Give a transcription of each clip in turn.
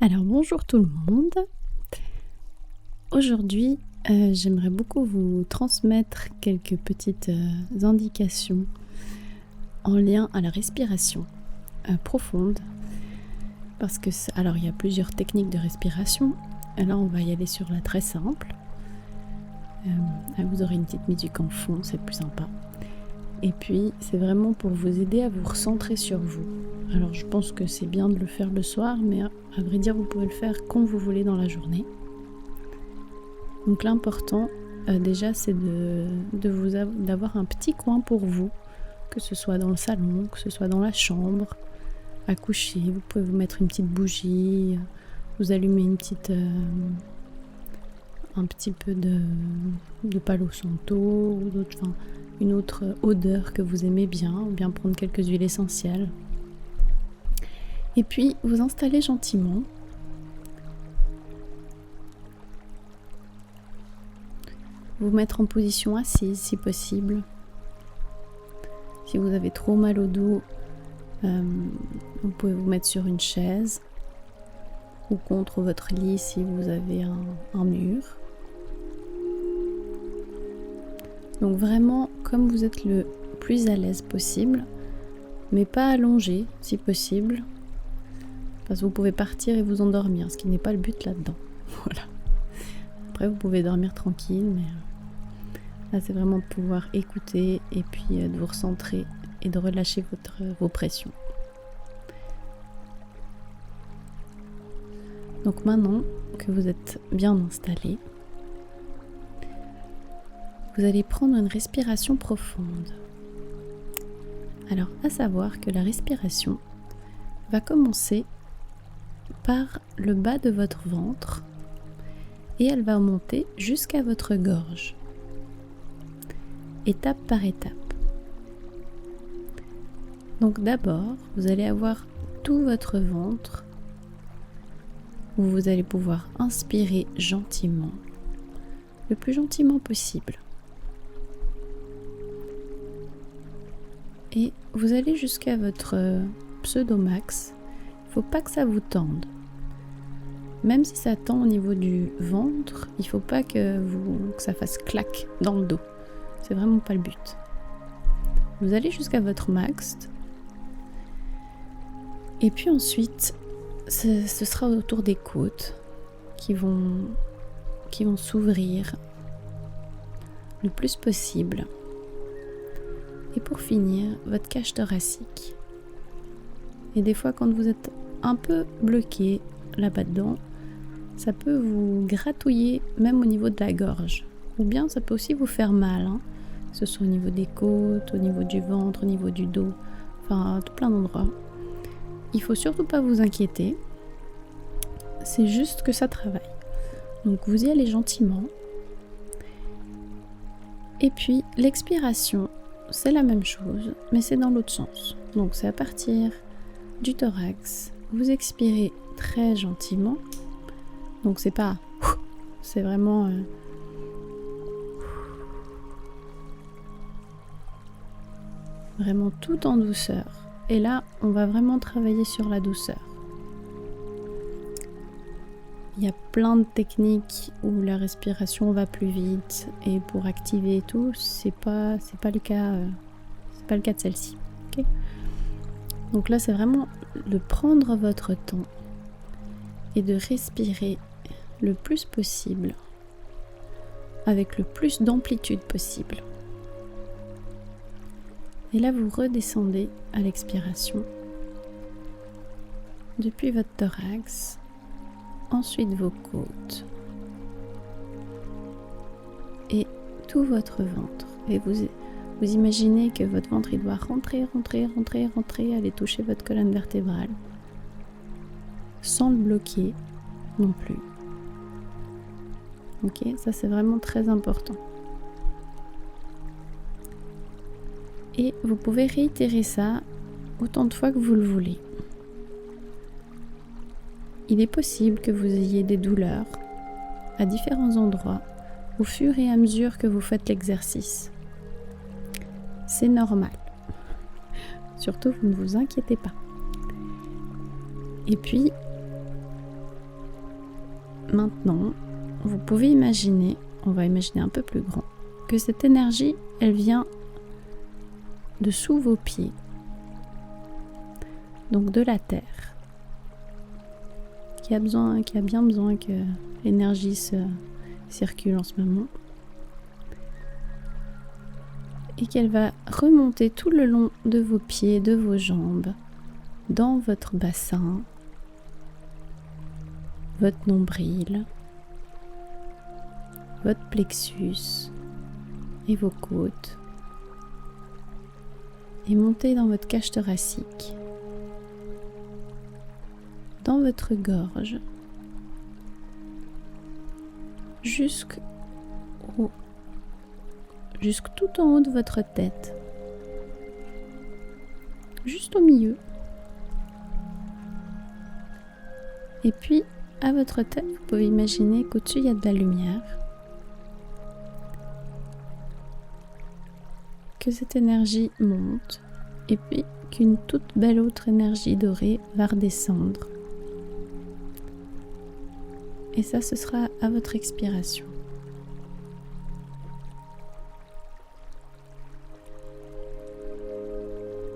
Alors bonjour tout le monde. Aujourd'hui, j'aimerais beaucoup vous transmettre quelques petites indications en lien à la respiration profonde. Parce que, alors il y a plusieurs techniques de respiration. Là, on va y aller sur la très simple. Vous aurez une petite musique en fond, c'est plus sympa. Et puis, c'est vraiment pour vous aider à vous recentrer sur vous. Alors, je pense que c'est bien de le faire le soir, mais à vrai dire, vous pouvez le faire quand vous voulez dans la journée. Donc, l'important, déjà, c'est d'avoir un petit coin pour vous, que ce soit dans le salon, que ce soit dans la chambre, à coucher. Vous pouvez vous mettre une petite bougie, vous allumer un petit peu de Palo Santo ou une autre odeur que vous aimez bien, ou bien prendre quelques huiles essentielles. Et puis vous installer gentiment. Vous mettre en position assise si possible. Si vous avez trop mal au dos, vous pouvez vous mettre sur une chaise ou contre votre lit si vous avez un mur. Donc vraiment comme vous êtes le plus à l'aise possible, mais pas allongé si possible, parce que vous pouvez partir et vous endormir, ce qui n'est pas le but là-dedans. Voilà. Après vous pouvez dormir tranquille, mais là c'est vraiment de pouvoir écouter et puis de vous recentrer et de relâcher vos pressions. Donc maintenant que vous êtes bien installé, vous allez prendre une respiration profonde. Alors, à savoir que la respiration va commencer par le bas de votre ventre et elle va monter jusqu'à votre gorge, étape par étape. Donc d'abord, vous allez avoir tout votre ventre où vous allez pouvoir inspirer gentiment, le plus gentiment possible. Et vous allez jusqu'à votre pseudomax. Il ne faut pas que ça vous tende. Même si ça tend au niveau du ventre, il ne faut pas que ça fasse clac dans le dos. C'est vraiment pas le but. Vous allez jusqu'à votre max. Et puis ensuite, ce sera autour des côtes qui vont s'ouvrir le plus possible. Et pour finir, votre cage thoracique. Et des fois, quand vous êtes un peu bloqué là-bas dedans, ça peut vous gratouiller même au niveau de la gorge. Ou bien ça peut aussi vous faire mal, que ce soit au niveau des côtes, au niveau du ventre, au niveau du dos, enfin tout plein d'endroits. Il faut surtout pas vous inquiéter, c'est juste que ça travaille. Donc vous y allez gentiment. Et puis l'expiration, c'est la même chose, mais c'est dans l'autre sens. Donc c'est à partir du thorax, vous expirez très gentiment. Donc c'est pas, c'est vraiment vraiment tout en douceur. Et là, on va vraiment travailler sur la douceur. Il y a plein de techniques où la respiration va plus vite et pour activer tout, c'est pas le cas, c'est pas le cas de celle-ci. Okay. Donc là, c'est vraiment de prendre votre temps et de respirer le plus possible, avec le plus d'amplitude possible. Et là, vous redescendez à l'expiration depuis votre thorax, ensuite vos côtes et tout votre ventre. Et vous imaginez que votre ventre il doit rentrer, aller toucher votre colonne vertébrale, sans le bloquer non plus. Ok, ça c'est vraiment très important. Et vous pouvez réitérer ça autant de fois que vous le voulez. Il est possible que vous ayez des douleurs à différents endroits au fur et à mesure que vous faites l'exercice. C'est normal. Surtout, vous ne vous inquiétez pas. Et puis, maintenant, vous pouvez imaginer, on va imaginer un peu plus grand, que cette énergie, elle vient de sous vos pieds, donc de la terre, qui a bien besoin que l'énergie circule en ce moment, et qu'elle va remonter tout le long de vos pieds, de vos jambes, dans votre bassin, votre nombril, votre plexus et vos côtes, et monter dans votre cage thoracique, dans votre gorge, jusque tout en haut de votre tête, juste au milieu. Et puis, à votre tête, vous pouvez imaginer qu'au-dessus, il y a de la lumière, que cette énergie monte, et puis qu'une toute belle autre énergie dorée va redescendre. Et ça, ce sera à votre expiration.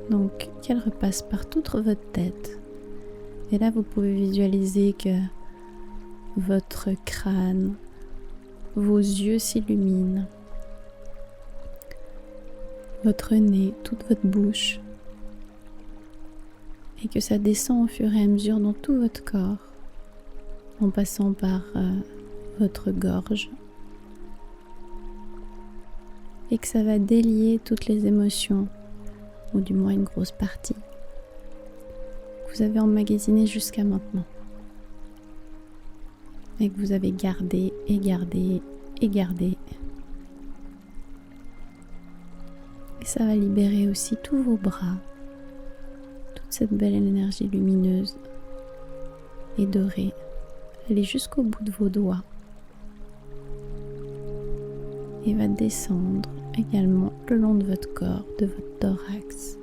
Donc, qu'elle repasse par toute votre tête. Et là, vous pouvez visualiser que votre crâne, vos yeux s'illuminent, votre nez, toute votre bouche, et que ça descend au fur et à mesure dans tout votre corps, en passant par votre gorge, et que ça va délier toutes les émotions, ou du moins une grosse partie, que vous avez emmagasiné jusqu'à maintenant, et que vous avez gardé et gardé et gardé. Et ça va libérer aussi tous vos bras, toute cette belle énergie lumineuse et dorée, aller jusqu'au bout de vos doigts, et va descendre également le long de votre corps, de votre thorax,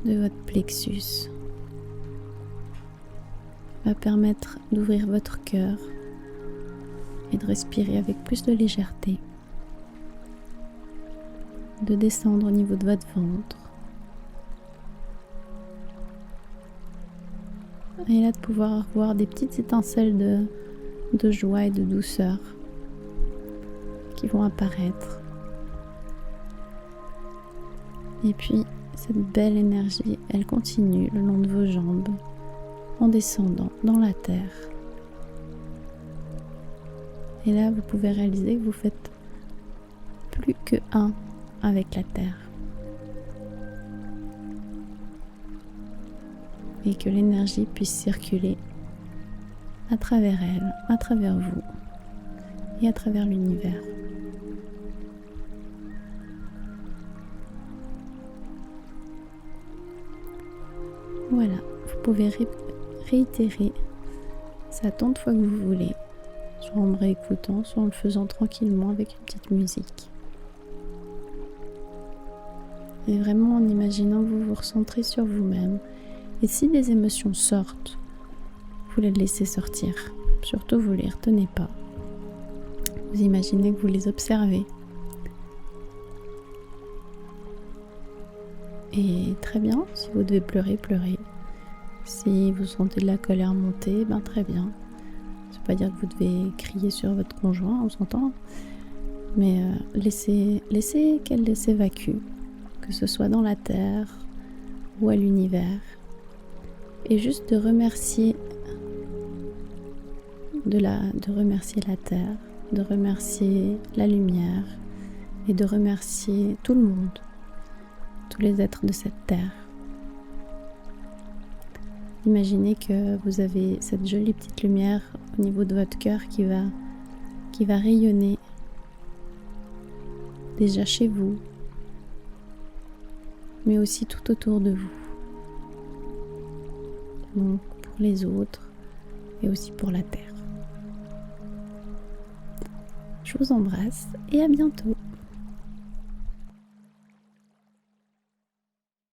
de votre plexus. Va permettre d'ouvrir votre cœur et de respirer avec plus de légèreté, de descendre au niveau de votre ventre, et là de pouvoir voir des petites étincelles de joie et de douceur qui vont apparaître. Et puis cette belle énergie, elle continue le long de vos jambes, en descendant dans la terre. Et là, vous pouvez réaliser que vous faites plus que un avec la terre. Et que l'énergie puisse circuler à travers elle, à travers vous et à travers l'univers. Voilà, vous pouvez réitérer ça tant de fois que vous voulez, soit en me réécoutant, soit en le faisant tranquillement avec une petite musique. Et vraiment en imaginant que vous vous recentrez sur vous-même. Et si des émotions sortent, vous les laissez sortir. Surtout, vous ne les retenez pas. Vous imaginez que vous les observez. Et très bien, si vous devez pleurer, pleurez. Si vous sentez de la colère monter, ben très bien. Ça veut pas dire que vous devez crier sur votre conjoint, on s'entend. Mais laissez qu'elle s'évacue, que ce soit dans la terre ou à l'univers. Et juste de remercier la terre, de remercier la lumière et de remercier tout le monde, tous les êtres de cette terre. Imaginez que vous avez cette jolie petite lumière au niveau de votre cœur qui va rayonner déjà chez vous, mais aussi tout autour de vous. Donc pour les autres et aussi pour la terre. Je vous embrasse et à bientôt.